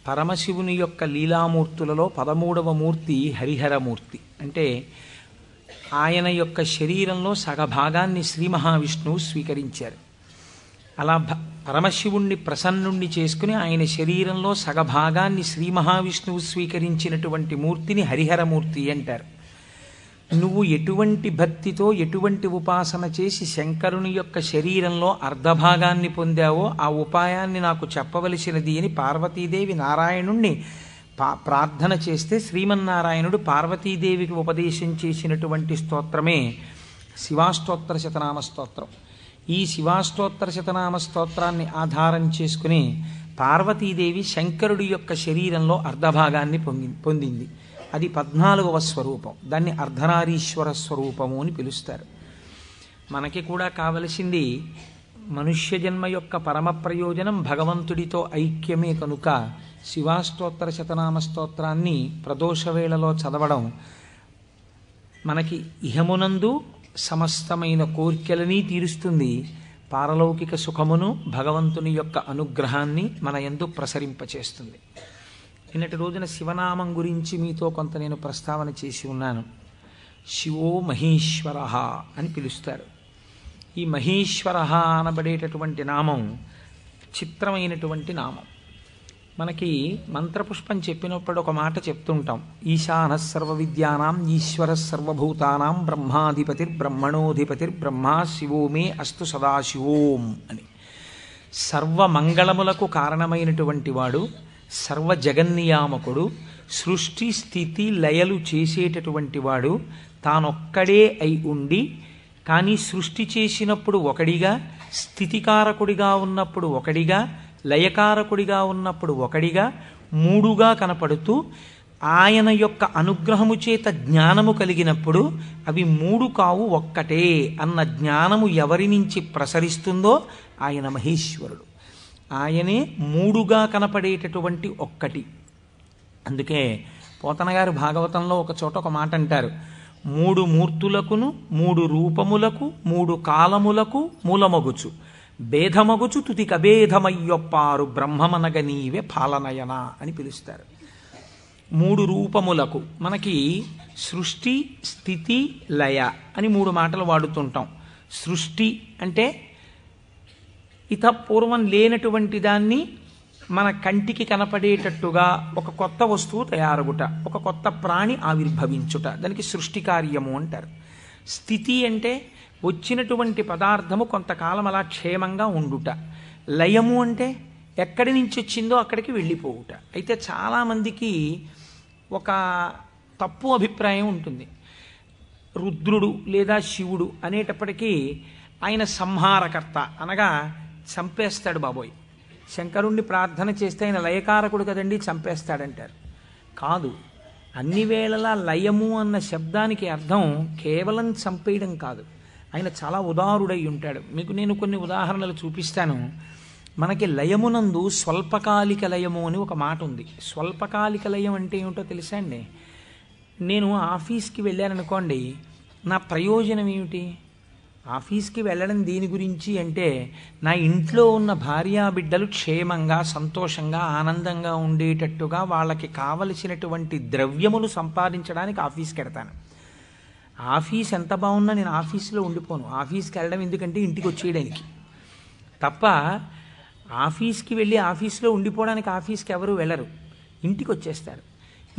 పరమశివుని యొక్క లీలామూర్తులలో 13వ మూర్తి హరిహరమూర్తి. అంటే ఆయన యొక్క శరీరంలో సగభాగాన్ని శ్రీ మహావిష్ణువు స్వీకరించారు. అలా పరమశివుణ్ణి ప్రసన్నుణ్ణి చేసుకుని ఆయన శరీరంలో సగభాగాన్ని శ్రీ మహావిష్ణువు స్వీకరించినటువంటి మూర్తిని హరిహరమూర్తి అంటారు. నువ్వు ఎటువంటి భక్తితో ఎటువంటి ఉపాసన చేసి శంకరుని యొక్క శరీరంలో అర్ధభాగాన్ని పొందావో ఆ ఉపాయాన్ని నాకు చెప్పవలసినది అని పార్వతీదేవి నారాయణుణ్ణి ప్రార్థన చేస్తే శ్రీమన్నారాయణుడు పార్వతీదేవికి ఉపదేశం చేసినటువంటి స్తోత్రమే శివాష్టోత్తర శతనామ స్తోత్రం. ఈ శివాష్టోత్తర శతనామ స్తోత్రాన్ని ఆధారం చేసుకుని పార్వతీదేవి శంకరుడి యొక్క శరీరంలో అర్ధభాగాన్ని పొందింది. అది 14వ స్వరూపం. దాన్ని అర్ధనారీశ్వర స్వరూపము అని పిలుస్తారు. మనకి కూడా కావలసింది మనుష్య జన్మ యొక్క పరమ ప్రయోజనం భగవంతుడితో ఐక్యమే కనుక శివాష్టోత్తర శతనామ స్తోత్రాన్ని ప్రదోషవేళలో చదవడం మనకి ఇహమునందు సమస్తమైన కోర్కెలని తీరుస్తుంది, పారలౌకిక సుఖమును భగవంతుని యొక్క అనుగ్రహాన్ని మన యందు ప్రసరింపచేస్తుంది. నిన్నటి రోజున శివనామం గురించి మీతో కొంత నేను ప్రస్తావన చేసి ఉన్నాను. శివో మహేశ్వర అని పిలుస్తారు. ఈ మహేశ్వర అనబడేటటువంటి నామం చిత్రమైనటువంటి నామం. మనకి మంత్రపుష్పం చెప్పినప్పుడు ఒక మాట చెప్తుంటాం, ఈశాన సర్వ విద్యానాం ఈశ్వర సర్వభూతానాం బ్రహ్మాధిపతిర్బ్రహ్మణోధిపతిర్బ్రహ్మ శివో మే అస్తు సదాశివోం అని. సర్వమంగళములకు కారణమైనటువంటి వాడు, సర్వ జగన్నియామకుడు, సృష్టి స్థితి లయలు చేసేటటువంటి వాడు, తానొక్కడే అయి ఉండి కానీ సృష్టి చేసినప్పుడు ఒకడిగా, స్థితికారకుడిగా ఉన్నప్పుడు ఒకడిగా, లయకారకుడిగా ఉన్నప్పుడు ఒకడిగా, మూడుగా కనపడుతూ ఆయన యొక్క అనుగ్రహము చేత జ్ఞానము కలిగినప్పుడు అవి మూడు కావు ఒక్కటే అన్న జ్ఞానము ఎవరి నుంచి ప్రసరిస్తుందో ఆయన మహేశ్వరుడు. ఆయనే మూడుగా కనపడేటటువంటి ఒక్కటి. అందుకే పోతనగారు భాగవతంలో ఒక చోట ఒక మాట అంటారు, మూడు మూర్తులకును మూడు రూపములకు మూడు కాలములకు మూలమగుచు భేదమగుచు తుతికభేదమయ్యొప్పారు బ్రహ్మమనగ నీవే పాలనయన అని పిలుస్తారు. మూడు రూపములకు మనకి సృష్టి స్థితి లయ అని మూడు మాటలు వాడుతుంటాం. సృష్టి అంటే పూర్వం లేనటువంటి దాన్ని మన కంటికి కనపడేటట్టుగా ఒక కొత్త వస్తువు తయారుగుట, ఒక కొత్త ప్రాణి ఆవిర్భవించుట, దానికి సృష్టి కార్యము అంటారు. స్థితి అంటే వచ్చినటువంటి పదార్థము కొంతకాలం అలా క్షేమంగా ఉండుట. లయము అంటే ఎక్కడి నుంచి వచ్చిందో అక్కడికి వెళ్ళిపోవుట. అయితే చాలామందికి ఒక తప్పు అభిప్రాయం ఉంటుంది. రుద్రుడు లేదా శివుడు అనేటప్పటికీ ఆయన సంహారకర్త, అనగా చంపేస్తాడు బాబోయ్. శంకరుణ్ణి ప్రార్థన చేస్తే ఆయన లయకారకుడు కదండి, చంపేస్తాడంటారు. కాదు, అన్ని వేళలా లయము అన్న శబ్దానికి అర్థం కేవలం చంపేయడం కాదు. ఆయన చాలా ఉదారుడై ఉంటాడు. మీకు నేను కొన్ని ఉదాహరణలు చూపిస్తాను. మనకి లయమునందు స్వల్పకాలిక లయము అని ఒక మాట ఉంది. స్వల్పకాలిక లయం అంటే ఏమిటో తెలుసా అండి? నేను ఆఫీస్కి వెళ్ళాననుకోండి, నా ప్రయోజనం ఏమిటి? ఆఫీస్కి వెళ్ళడం దేని గురించి అంటే నా ఇంట్లో ఉన్న భార్యాబిడ్డలు క్షేమంగా సంతోషంగా ఆనందంగా ఉండేటట్టుగా వాళ్ళకి కావలసినటువంటి ద్రవ్యములు సంపాదించడానికి ఆఫీస్కి వెడతాను. ఆఫీస్ ఎంత బాగున్నా నేను ఆఫీస్లో ఉండిపోను. ఆఫీస్కి వెళ్ళడం ఎందుకంటే ఇంటికి వచ్చేయడానికి తప్ప. ఆఫీస్కి వెళ్ళి ఆఫీస్లో ఉండిపోవడానికి ఆఫీస్కి ఎవరు వెళ్ళరు, ఇంటికి వచ్చేస్తారు.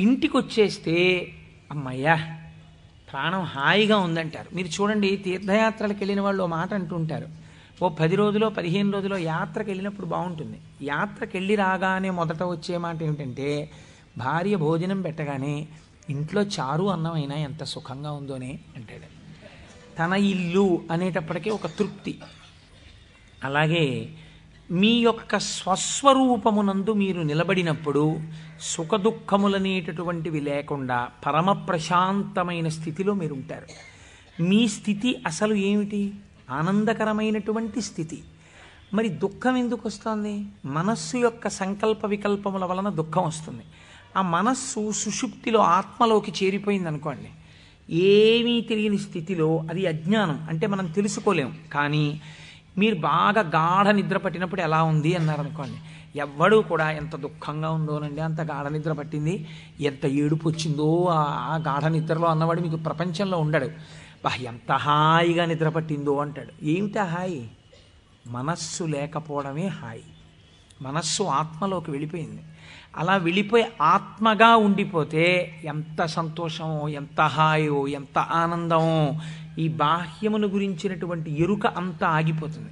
ఇంటికి వచ్చేస్తే అమ్మయ్యా ప్రాణం హాయిగా ఉందంటారు. మీరు చూడండి, తీర్థయాత్రలకు వెళ్ళిన వాళ్ళు ఓ మాట అంటుంటారు, ఓ 10 రోజులో 15 రోజులో యాత్రకు వెళ్ళినప్పుడు బాగుంటుంది. యాత్రకు వెళ్ళి రాగానే మొదట వచ్చే మాట ఏమిటంటే, భార్య భోజనం పెట్టగానే ఇంట్లో చారు అన్నం అయినా ఎంత సుఖంగా ఉందోనే అంటాడు. తన ఇల్లు అనేటప్పటికీ ఒక తృప్తి. అలాగే మీ యొక్క స్వస్వరూపమునందు మీరు నిలబడినప్పుడు సుఖదుఖములనేటటువంటివి లేకుండా పరమ ప్రశాంతమైన స్థితిలో మీరు ఉంటారు. మీ స్థితి అసలు ఏమిటి? ఆనందకరమైనటువంటి స్థితి. మరి దుఃఖం ఎందుకు వస్తుంది? మనస్సు యొక్క సంకల్ప వికల్పముల వలన దుఃఖం వస్తుంది. ఆ మనస్సు సుషుప్తిలో ఆత్మలోకి చేరిపోయింది అనుకోండి, ఏమీ తెలియని స్థితిలో, అది అజ్ఞానం అంటే మనం తెలుసుకోలేం. కానీ మీరు బాగా గాఢ నిద్ర పట్టినప్పుడు ఎలా ఉంది అన్నారనుకోండి, ఎవ్వడూ కూడా ఎంత దుఃఖంగా ఉందోనండి, అంత గాఢ నిద్ర పట్టింది, ఎంత ఏడుపు వచ్చిందో ఆ గాఢ నిద్రలో అన్నవాడు మీకు ప్రపంచంలో ఉండడు. బా ఎంత హాయిగా నిద్ర పట్టిందో అంటాడు. ఏమిటా హాయి? మనస్సు లేకపోవడమే హాయి. మనస్సు ఆత్మలోకి వెళ్ళిపోయింది. అలా వెళ్ళిపోయి ఆత్మగా ఉండిపోతే ఎంత సంతోషమో, ఎంత హాయో, ఎంత ఆనందమో. ఈ బాహ్యమును గురించినటువంటి ఎరుక అంతా ఆగిపోతుంది.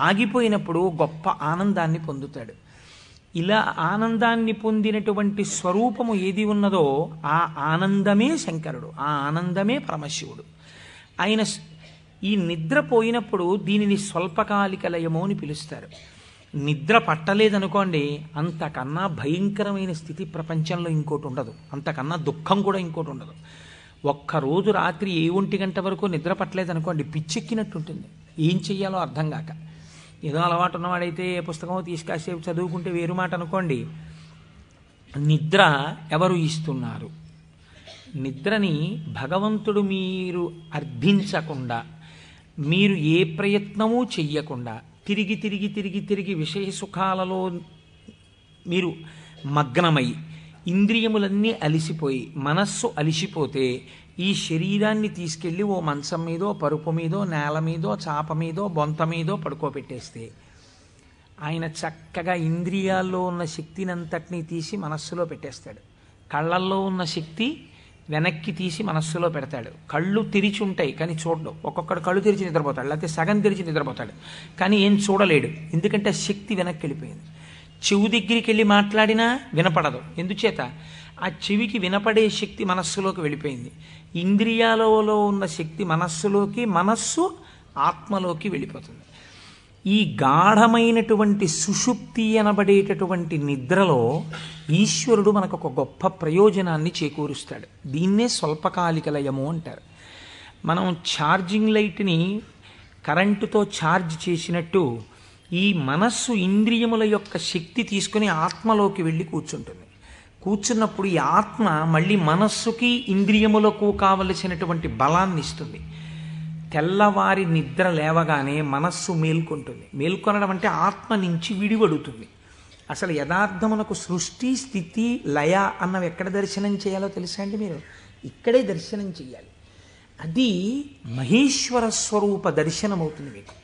ఆగిపోయినప్పుడు గొప్ప ఆనందాన్ని పొందుతాడు. ఇలా ఆనందాన్ని పొందినటువంటి స్వరూపము ఏది ఉన్నదో ఆ ఆనందమే శంకరుడు, ఆ ఆనందమే పరమశివుడు. ఆయన ఈ నిద్ర పోయినప్పుడు దీనిని స్వల్పకాలిక లయము అని పిలుస్తారు. నిద్ర పట్టలేదనుకోండి, అంతకన్నా భయంకరమైన స్థితి ప్రపంచంలో ఇంకోటి ఉండదు, అంతకన్నా దుఃఖం కూడా ఇంకోటి ఉండదు. ఒక్కరోజు రాత్రి 1 గంట వరకు నిద్ర పట్టలేదనుకోండి, పిచ్చెక్కినట్టు ఉంటుంది. ఏం చెయ్యాలో అర్థం కాక. ఏదో అలవాటు ఉన్నవాడైతే పుస్తకం తీసుకాసేపు చదువుకుంటే వేరు మాట అనుకోండి. నిద్ర ఎవరు ఇస్తున్నారు? నిద్రని భగవంతుడు మీరు అర్థించకుండా, మీరు ఏ ప్రయత్నమూ చెయ్యకుండా తిరిగి తిరిగి తిరిగి తిరిగి విషయ సుఖాలలో మీరు మగ్నమై ఇంద్రియములన్నీ అలిసిపోయి మనస్సు అలిసిపోతే ఈ శరీరాన్ని తీసుకెళ్ళి ఓ మంచం మీదో, పరుపు మీదో, నేల మీదో, చాప మీదో, బొంత మీదో పడుకోబెట్టేస్తే ఆయన చక్కగా ఇంద్రియాల్లో ఉన్న శక్తిని అంతటినీ తీసి మనస్సులో పెట్టేస్తాడు. కళ్ళల్లో ఉన్న శక్తి వెనక్కి తీసి మనస్సులో పెడతాడు. కళ్ళు తెరిచి ఉంటాయి కానీ చూడడు. ఒక్కొక్కడు కళ్ళు తెరిచి నిద్రపోతాడు, లేకపోతే సగం తెరిచి నిద్రపోతాడు, కానీ ఏం చూడలేడు. ఎందుకంటే శక్తి వెనక్కి వెళ్ళిపోయింది. చెవు దగ్గరికి వెళ్ళి మాట్లాడినా వినపడదు. ఎందుచేత? ఆ చెవికి వినపడే శక్తి మనస్సులోకి వెళ్ళిపోయింది. ఇంద్రియాలలో ఉన్న శక్తి మనస్సులోకి, మనస్సు ఆత్మలోకి వెళ్ళిపోతుంది. ఈ గాఢమైనటువంటి సుషుప్తి అనబడేటటువంటి నిద్రలో ఈశ్వరుడు మనకు ఒక గొప్ప ప్రయోజనాన్ని చేకూరుస్తాడు. దీన్నే స్వల్పకాలిక లయము అంటారు. మనం ఛార్జింగ్ లైట్ని కరెంటుతో ఛార్జ్ చేసినట్టు ఈ మనస్సు ఇంద్రియముల యొక్క శక్తి తీసుకుని ఆత్మలోకి వెళ్ళి కూర్చుంటుంది. కూర్చున్నప్పుడు ఈ ఆత్మ మళ్ళీ మనస్సుకి ఇంద్రియములకు కావలసినటువంటి బలాన్ని ఇస్తుంది. తెల్లవారి నిద్ర లేవగానే మనస్సు మేల్కొంటుంది. మేల్కొనడం అంటే ఆత్మ నుంచి విడివడుతుంది. అసలు యథార్థమునకు సృష్టి, స్థితి, లయ అన్నవి ఎక్కడ దర్శనం చేయాలో తెలుసా అండి మీరు? ఇక్కడే దర్శనం చేయాలి. అది మహేశ్వర స్వరూప దర్శనం అవుతుంది మీకు.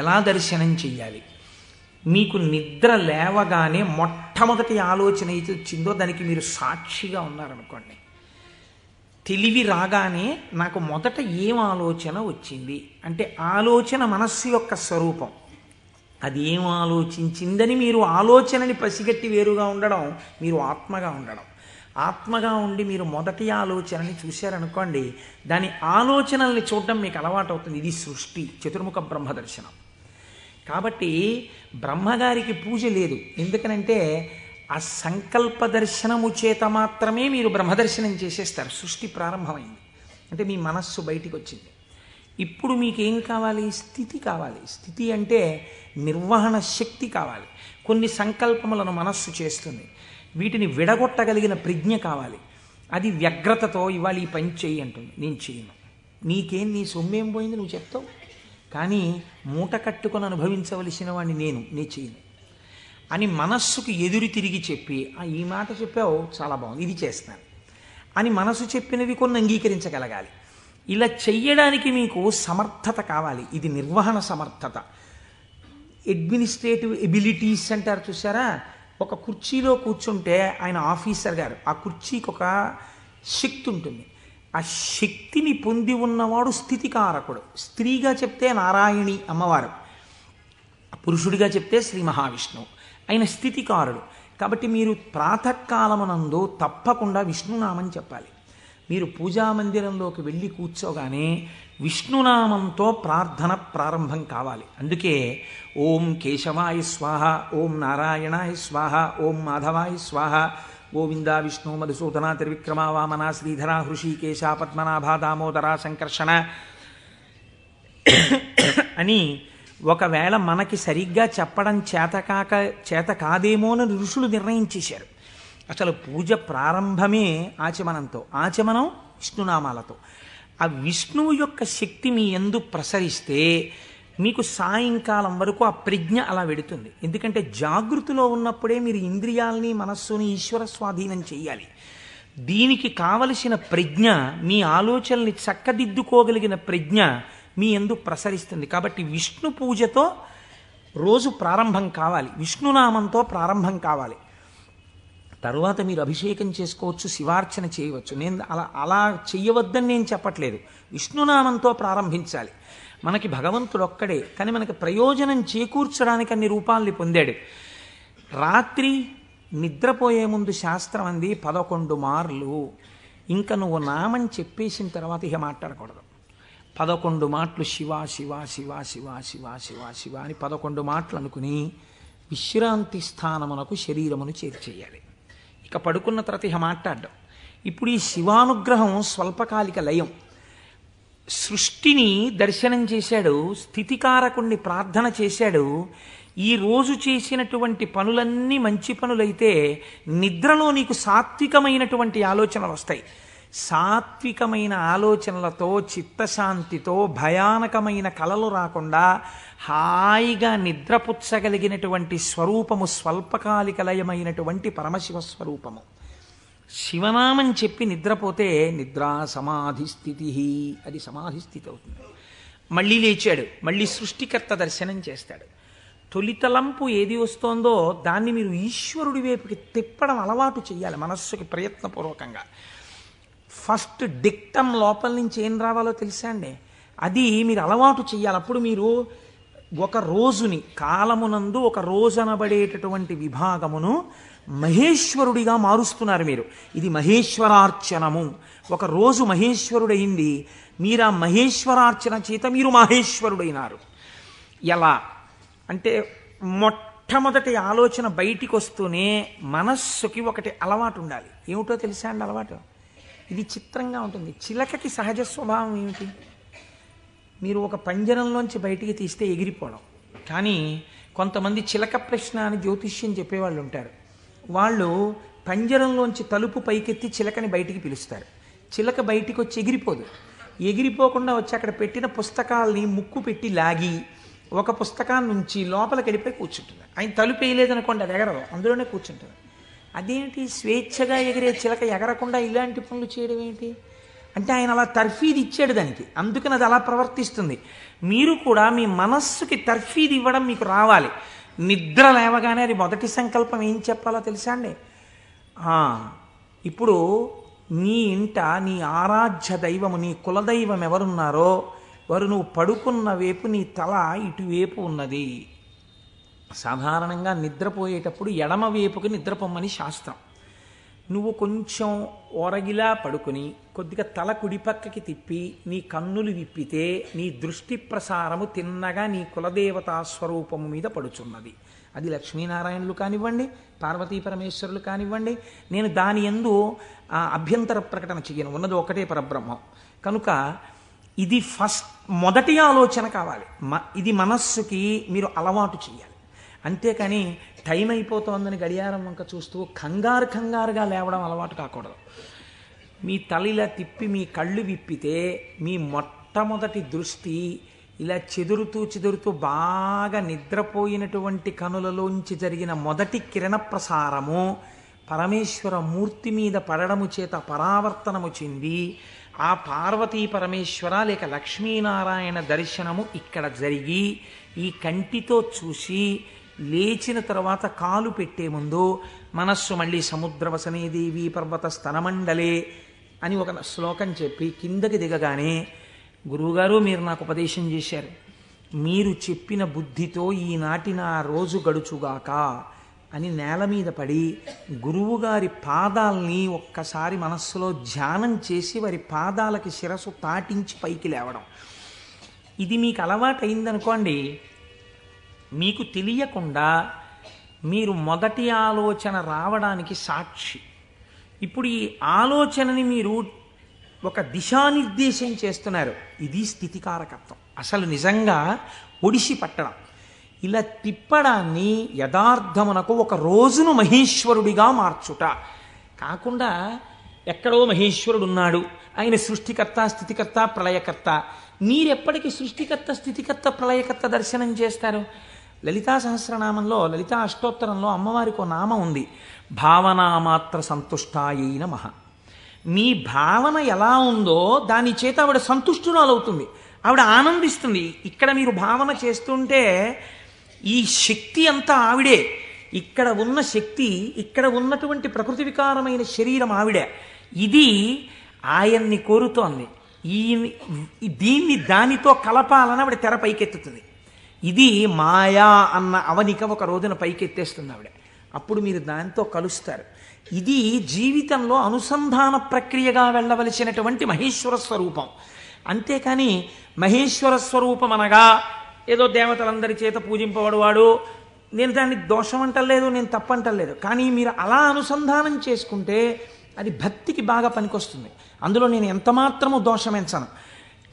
ఎలా దర్శనం చెయ్యాలి? మీకు నిద్ర లేవగానే మొట్టమొదటి ఆలోచన అయితే వచ్చిందో దానికి మీరు సాక్షిగా ఉన్నారనుకోండి. తెలివి రాగానే నాకు మొదట ఏం ఆలోచన వచ్చింది అంటే ఆలోచన మనస్సు యొక్క స్వరూపం. అది ఏం ఆలోచించిందని మీరు ఆలోచనని పసిగట్టి వేరుగా ఉండడం మీరు ఆత్మగా ఉండడం. ఆత్మగా ఉండి మీరు మొదటి ఆలోచనని చూశారనుకోండి, దాని ఆలోచనల్ని చూడడం మీకు అలవాటు అవుతుంది. ఇది సృష్టి, చతుర్ముఖ బ్రహ్మ దర్శనం. కాబట్టి బ్రహ్మగారికి పూజ లేదు. ఎందుకనంటే ఆ సంకల్ప దర్శనము చేత మాత్రమే మీరు బ్రహ్మదర్శనం చేసేస్తారు. సృష్టి ప్రారంభమైంది అంటే మీ మనస్సు బయటికి వచ్చింది. ఇప్పుడు మీకేం కావాలి? స్థితి కావాలి. స్థితి అంటే నిర్వహణ శక్తి కావాలి. కొన్ని సంకల్పములను మనస్సు చేస్తుంది, వీటిని విడగొట్టగలిగిన ప్రజ్ఞ కావాలి. అది వ్యగ్రతతో ఇవాళ ఈ పని చేయి అంటుంది, నేను చేయను. నీకేం, నీ సొమ్మేం పోయింది నువ్వు చెప్తావు, కానీ మూట కట్టుకొని అనుభవించవలసిన వాడిని నేను చేయను అని మనస్సుకు ఎదురు తిరిగి చెప్పి, ఈ మాట చెప్పావు చాలా బాగుంది, ఇది చేస్తాను అని మనసు చెప్పినవి కొన్ని అంగీకరించగలగాలి. ఇలా చెయ్యడానికి మీకు సమర్థత కావాలి. ఇది నిర్వహణ సమర్థత. అడ్మినిస్ట్రేటివ్ ఎబిలిటీస్ అంటారు చూసారా? ఒక కుర్చీలో కూర్చుంటే ఆయన ఆఫీసర్ గారు, ఆ కుర్చీకి ఒక శక్తి ఉంటుంది. ఆ శక్తిని పొంది ఉన్నవాడు స్థితికారకుడు. స్త్రీగా చెప్తే నారాయణి అమ్మవారు, పురుషుడిగా చెప్తే శ్రీ మహావిష్ణువు. ఆయన స్థితికారుడు. కాబట్టి మీరు ప్రాతకాలమునందు తప్పకుండా విష్ణునామం చెప్పాలి. మీరు పూజామందిరంలోకి వెళ్ళి కూర్చోగానే విష్ణునామంతో ప్రార్థన ప్రారంభం కావాలి. అందుకే ఓం కేశవాయ స్వాహ, ఓం నారాయణాయ స్వాహ, ఓం మాధవాయ స్వాహ, గోవింద విష్ణు మధుసూదన త్రివిక్రమ వామన శ్రీధర హృషికేశ పద్మనాభ దామోదర సంకర్షణ అని ఒకవేళ మనకి సరిగ్గా చెప్పడం చేత కాదేమోనని ఋషులు నిర్ణయించేశారు. అసలు పూజ ప్రారంభమే ఆచమనంతో, ఆచమనం విష్ణునామాలతో. ఆ విష్ణువు యొక్క శక్తి మీ యందు ప్రసరిస్తే మీకు సాయంకాలం వరకు ఆ ప్రజ్ఞ అలా వెడుతుంది. ఎందుకంటే జాగృతిలో ఉన్నప్పుడే మీరు ఇంద్రియాలని మనస్సుని ఈశ్వర స్వాధీనం చేయాలి. దీనికి కావలసిన ప్రజ్ఞ, మీ ఆలోచనల్ని చక్కదిద్దుకోగలిగిన ప్రజ్ఞ మీ యందు ప్రసరిస్తుంది. కాబట్టి విష్ణు పూజతో రోజు ప్రారంభం కావాలి, విష్ణునామంతో ప్రారంభం కావాలి. తరువాత మీరు అభిషేకం చేసుకోవచ్చు, శివార్చన చేయవచ్చు. నేను అలా చెయ్యవద్దని నేను చెప్పట్లేదు. విష్ణునామంతో ప్రారంభించాలి. మనకి భగవంతుడు ఒక్కడే, కానీ మనకి ప్రయోజనం చేకూర్చడానికి అన్ని రూపాల్ని పొందాడు. రాత్రి నిద్రపోయే ముందు శాస్త్రం అంది 11 మార్లు. ఇంకా నువ్వు నామం చెప్పేసిన తర్వాత ఇక మాట్లాడకూడదు. 11 మాటలు శివ శివ శివ శివ శివ శివ శివ అని 11 మాటలు అనుకుని విశ్రాంతి స్థానమునకు శరీరమును చేర్చేయాలి. ఇక పడుకున్న తర్వాత ఇక మాట్లాడడం. ఇప్పుడు ఈ శివానుగ్రహం స్వల్పకాలిక లయం. సృష్టిని దర్శనం చేశాడు, స్థితికారకుణ్ణి ప్రార్థన చేశాడు. ఈ రోజు చేసినటువంటి పనులన్నీ మంచి పనులైతే నిద్రలో నీకు సాత్వికమైనటువంటి ఆలోచనలు వస్తాయి. సాత్వికమైన ఆలోచనలతో, చిత్తశాంతితో, భయానకమైన కలలు రాకుండా హాయిగా నిద్రపుచ్చగలిగినటువంటి స్వరూపము స్వల్పకాలిక లయమైనటువంటి పరమశివ స్వరూపము. శివనామం చెప్పి నిద్రపోతే నిద్రా సమాధి స్థితి, అది సమాధి స్థితి అవుతుంది. మళ్ళీ లేచాడు, మళ్ళీ సృష్టికర్త దర్శనం చేస్తాడు. తొలితలంపు ఏది వస్తోందో దాన్ని మీరు ఈశ్వరుడి వైపుకి తిప్పడం అలవాటు చేయాలి మనస్సుకి ప్రయత్నపూర్వకంగా. ఫస్ట్ డిక్టం లోపల నుంచి ఏం రావాలో తెలుసా అండి, అది మీరు అలవాటు చేయాలి. అప్పుడు మీరు ఒక రోజుని, కాలమునందు ఒక రోజు అనబడేటటువంటి విభాగమును మహేశ్వరుడిగా మారుస్తున్నారు మీరు. ఇది మహేశ్వరార్చనము. ఒక రోజు మహేశ్వరుడైంది, మీరు ఆ మహేశ్వరార్చన చేత మీరు మహేశ్వరుడైనారు. ఎలా అంటే మొట్టమొదటి ఆలోచన బయటికి వస్తూనే మనస్సుకి ఒకటి అలవాటు ఉండాలి. ఏమిటో తెలుసా అండి అలవాటు? ఇది చిత్రంగా ఉంటుంది. చిలకకి సహజ స్వభావం ఏమిటి? మీరు ఒక పంజరంలోంచి బయటికి తీస్తే ఎగిరిపోవడం. కానీ కొంతమంది చిలక ప్రశ్న అని జ్యోతిష్యం చెప్పేవాళ్ళు ఉంటారు. వాళ్ళు పంజరంలోంచి తలుపు పైకెత్తి చిలకని బయటికి పిలుస్తారు. చిలక బయటికి వచ్చి ఎగిరిపోదు. ఎగిరిపోకుండా వచ్చి అక్కడ పెట్టిన పుస్తకాలని ముక్కు పెట్టి లాగి ఒక పుస్తకాన్ని నుంచి లోపలికి వెళ్ళిపోయి కూర్చుంటుంది. ఆయన తలుపు వేయలేదనుకోండి, అది ఎగరదు, అందులోనే కూర్చుంటుంది. అదేంటి స్వేచ్ఛగా ఎగిరే చిలక ఎగరకుండా ఇలాంటి పనులు చేయడం ఏంటి అంటే ఆయన అలా తర్ఫీదు ఇచ్చాడు దానికి, అందుకని అది అలా ప్రవర్తిస్తుంది. మీరు కూడా మీ మనస్సుకి తర్ఫీదు ఇవ్వడం మీకు రావాలి. నిద్ర లేవగానే అది మొదటి సంకల్పం ఏం చెప్పాలో తెలుసా అండి? ఇప్పుడు నీ ఇంట నీ ఆరాధ్య దైవము, నీ కులదైవం ఎవరున్నారో వారు నువ్వు పడుకున్న వైపు నీ తల ఇటువైపు ఉన్నది. సాధారణంగా నిద్రపోయేటప్పుడు ఎడమ వైపుకి నిద్రపోమ్మని శాస్త్రం. నువ్వు కొంచెం ఒరగిలా పడుకుని కొద్దిగా తల కుడిపక్కకి తిప్పి నీ కన్నులు విప్పితే నీ దృష్టి ప్రసారము తిన్నగా నీ కులదేవతా స్వరూపము మీద పడుచున్నది. అది లక్ష్మీనారాయణులు కానివ్వండి, పార్వతీ పరమేశ్వరులు కానివ్వండి. నేను దాని యందు అభ్యంతర ప్రకటన చెయ్యను, ఉన్నది ఒకటే పరబ్రహ్మం. కనుక ఇది మొదటి ఆలోచన కావాలి. ఇది మనస్సుకి మీరు అలవాటు చేయాలి. అంతేకాని టైం అయిపోతోందని గడియారం వంక చూస్తూ కంగారుగా లేవడం అలవాటు కాకూడదు. మీ తల ఇలా తిప్పి మీ కళ్ళు విప్పితే మీ మొట్టమొదటి దృష్టి ఇలా చెదురుతూ బాగా నిద్రపోయినటువంటి కనులలోంచి జరిగిన మొదటి కిరణ ప్రసారము పరమేశ్వర మూర్తి మీద పడడము చేత పరావర్తనము చెంది ఆ పార్వతీ పరమేశ్వర లేక లక్ష్మీనారాయణ దర్శనము ఇక్కడ జరిగి ఈ కంటితో చూసి లేచిన తర్వాత కాలు పెట్టే ముందు మనస్సు మళ్ళీ సముద్రవసనే దేవి పర్వత స్తనమండలే అని ఒక శ్లోకం చెప్పి కిందకి దిగగానే, గురువుగారు మీరు నాకు ఉపదేశం చేశారు, మీరు చెప్పిన బుద్ధితో ఈనాటి నా రోజు గడుచుగాక అని నేల మీద పడి గురువుగారి పాదాలని ఒక్కసారి మనస్సులో ధ్యానం చేసి వారి పాదాలకి శిరస్సు తాటించి పైకి లేవడం. ఇది మీకు అలవాటు అయిందనుకోండి, మీకు తెలియకుండా మీరు మొదటి ఆలోచన రావడానికి సాక్షి. ఇప్పుడు ఈ ఆలోచనని మీరు ఒక దిశానిర్దేశం చేస్తున్నారు. ఇది స్థితికారకత్వం. అసలు నిజంగా ఒడిసి పట్టడం. ఇలా తిప్పడాన్ని యథార్థమునకు ఒక రోజును మహేశ్వరుడిగా మార్చుట కాకుండా ఎక్కడో మహేశ్వరుడు ఉన్నాడు, ఆయన సృష్టికర్త, స్థితికర్త, ప్రళయకర్త. మీరెప్పటికీ సృష్టికర్త, స్థితికర్త, ప్రళయకర్త దర్శనం చేస్తారు? లలితా సహస్రనామంలో, లలితా అష్టోత్తరంలో అమ్మవారికి ఒక నామం ఉంది, భావనామాత్ర సంతుష్టాయై నమః. మీ భావన ఎలా ఉందో దాని చేత ఆవిడ సంతుష్టురాలవుతుంది, ఆవిడ ఆనందిస్తుంది. ఇక్కడ మీరు భావన చేస్తుంటే ఈ శక్తి అంతా ఆవిడే, ఇక్కడ ఉన్న శక్తి, ఇక్కడ ఉన్నటువంటి ప్రకృతి వికారమైన శరీరం ఆవిడే. ఇది ఆయన్ని కోరుతోంది. దీన్ని దానితో కలపాలని ఆవిడ తెర పైకెత్తుతుంది. ఇది మాయా అన్న అవనిక ఒక రోజున పైకెత్తేస్తుంది ఆవిడ. అప్పుడు మీరు దానితో కలుస్తారు. ఇది జీవితంలో అనుసంధాన ప్రక్రియగా వెళ్ళవలసినటువంటి మహేశ్వర స్వరూపం. అంతేకాని మహేశ్వర స్వరూపం అనగా ఏదో దేవతలందరి చేత పూజింపబడువాడు, నేను దాన్ని దోషం అంటలేదు, నేను తప్పంటలేదు. కానీ మీరు అలా అనుసంధానం చేసుకుంటే అది భక్తికి బాగా పనికొస్తుంది. అందులో నేను ఎంతమాత్రము దోషమెంచను.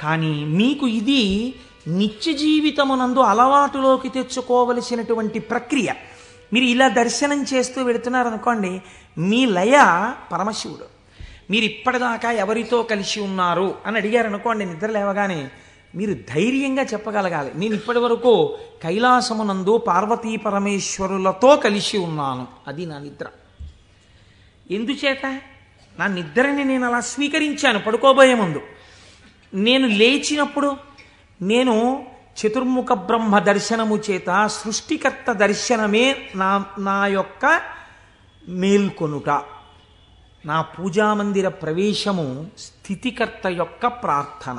కానీ మీకు ఇది నిత్య జీవితమునందు అలవాటులోకి తెచ్చుకోవలసినటువంటి ప్రక్రియ. మీరు ఇలా దర్శనం చేస్తూ వెళుతున్నారనుకోండి, మీ లయ పరమశివుడు. మీరు ఇప్పటిదాకా ఎవరితో కలిసి ఉన్నారు అని అడిగారనుకోండి, నిద్ర లేవగానే మీరు ధైర్యంగా చెప్పగలగాలి, నేను ఇప్పటి వరకు కైలాసమునందు పార్వతీ పరమేశ్వరులతో కలిసి ఉన్నాను. అది నా నిద్ర. ఎందుచేత? నా నిద్రని నేను అలా స్వీకరించాను పడుకోబోయే ముందు. నేను లేచినప్పుడు నేను చతుర్ముఖ బ్రహ్మ దర్శనము చేత సృష్టికర్త దర్శనమే నా యొక్క మేల్కొనుట. నా పూజామందిర ప్రవేశము స్థితికర్త యొక్క ప్రార్థన.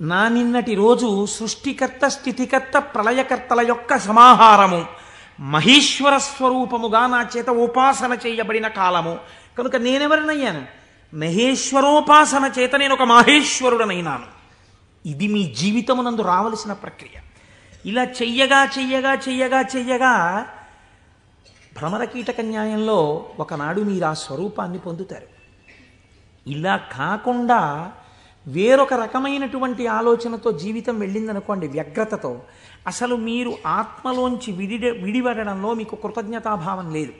నా నిన్నటి రోజు సృష్టికర్త, స్థితికర్త, ప్రళయకర్తల యొక్క సమాహారము, మహేశ్వర స్వరూపముగా నా చేత ఉపాసన చేయబడిన కాలము. కనుక నేనెవరినయ్యాను? మహేశ్వరోపాసన చేత నేను ఒక మహేశ్వరుడనైనాను. ఇది మీ జీవితమునందు రావలసిన ప్రక్రియ. ఇలా చెయ్యగా చెయ్యగా చెయ్యగా చెయ్యగా భ్రమరకీటక న్యాయంలో ఒకనాడు మీరు ఆ స్వరూపాన్ని పొందుతారు. ఇలా కాకుండా వేరొక రకమైనటువంటి ఆలోచనతో జీవితం వెళ్ళిందనుకోండి, వ్యగ్రతతో, అసలు మీరు ఆత్మలోంచి విడిపడడంలో మీకు కృతజ్ఞతాభావం లేదు.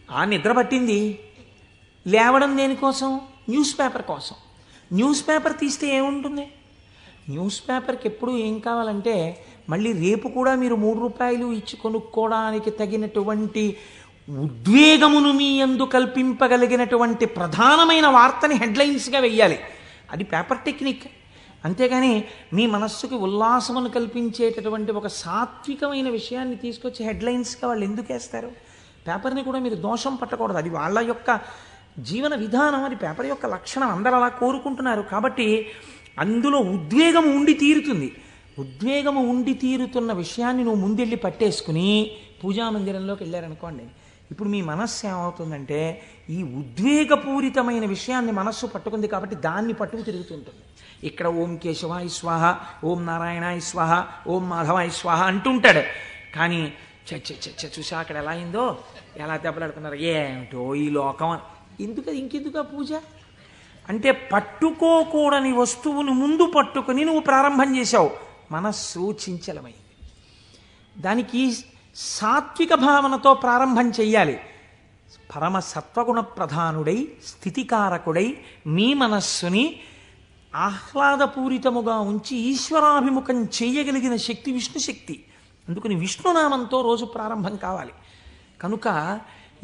ఆ నిద్ర పట్టింది, లేవడం దేనికోసం? న్యూస్ పేపర్ కోసం. న్యూస్ పేపర్ తీస్తే ఏముంటుంది? న్యూస్ పేపర్కి ఎప్పుడు ఏం కావాలంటే మళ్ళీ రేపు కూడా మీరు 3 రూపాయలు ఇచ్చి కొనుక్కోవడానికి తగినటువంటి ఉద్వేగమును మీ యందు కల్పింపగలిగినటువంటి ప్రధానమైన వార్తని హెడ్లైన్స్గా వెయ్యాలి. అది పేపర్ టెక్నిక్. అంతేగాని మీ మనస్సుకి ఉల్లాసమును కల్పించేటటువంటి ఒక సాత్వికమైన విషయాన్ని తీసుకొచ్చి హెడ్లైన్స్గా వాళ్ళు ఎందుకు వేస్తారు? పేపర్ని కూడా మీరు దోషం పట్టకూడదు. అది వాళ్ళ యొక్క జీవన విధానం, అది పేపర్ యొక్క లక్షణం. అందరూ అలా కోరుకుంటున్నారు. కాబట్టి అందులో ఉద్వేగం ఉండి తీరుతుంది. ఉద్వేగము ఉండి తీరుతున్న విషయాన్ని నువ్వు ముందెళ్ళి పట్టేసుకుని పూజామందిరంలోకి వెళ్ళారనుకోండి, ఇప్పుడు మీ మనస్సు ఏమవుతుందంటే ఈ ఉద్వేగపూరితమైన విషయాన్ని మనస్సు పట్టుకుంది కాబట్టి దాన్ని పట్టుకు తిరుగుతుంటుంది. ఇక్కడ ఓం కేశవాయ స్వాహ, ఓం నారాయణాయ స్వాహ, ఓం మాధవాయ స్వాహ అంటుంటాడు. కానీ చూసా అక్కడ ఎలా అయిందో, ఎలా దెబ్బలాడుతున్నారు, ఏమిటో ఈ లోకం. ఇంకెందుకు ఆ పూజ అంటే? పట్టుకోకూడని వస్తువును ముందు పట్టుకుని నువ్వు ప్రారంభం చేశావు, మనస్సు చించలమైంది. దానికి సాత్విక భావనతో ప్రారంభం చెయ్యాలి. పరమ సత్వగుణ ప్రధానుడై, స్థితికారకుడై మీ మనస్సుని ఆహ్లాదపూరితముగా ఉంచి ఈశ్వరాభిముఖం చేయగలిగిన శక్తి విష్ణు శక్తి. అందుకని విష్ణునామంతో రోజు ప్రారంభం కావాలి. కనుక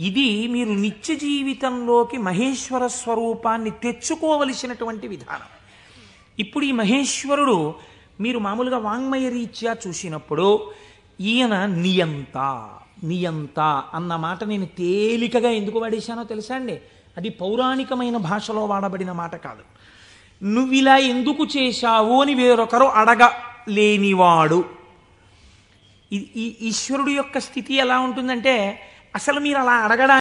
ఇది మీరు నిత్య జీవితంలోకి మహేశ్వర స్వరూపాన్ని తెచ్చుకోవలసినటువంటి విధానం. ఇప్పుడు ఈ మహేశ్వరుడు మీరు మామూలుగా వాంగ్మయ రీత్యా చూసినప్పుడు ఈయన నియంత నియంత అన్న మాట నేను తేలికగా ఎందుకు వాడేశానో తెలుసా అండి? అది పౌరాణికమైన భాషలో వాడబడిన మాట కాదు. నువ్విలా ఎందుకు చేశావు అని వేరొకరు అడగలేనివాడు. ఈ ఈశ్వరుడు యొక్క స్థితి ఎలా ఉంటుందంటే, అసలు మీరు అలా అడగడానికి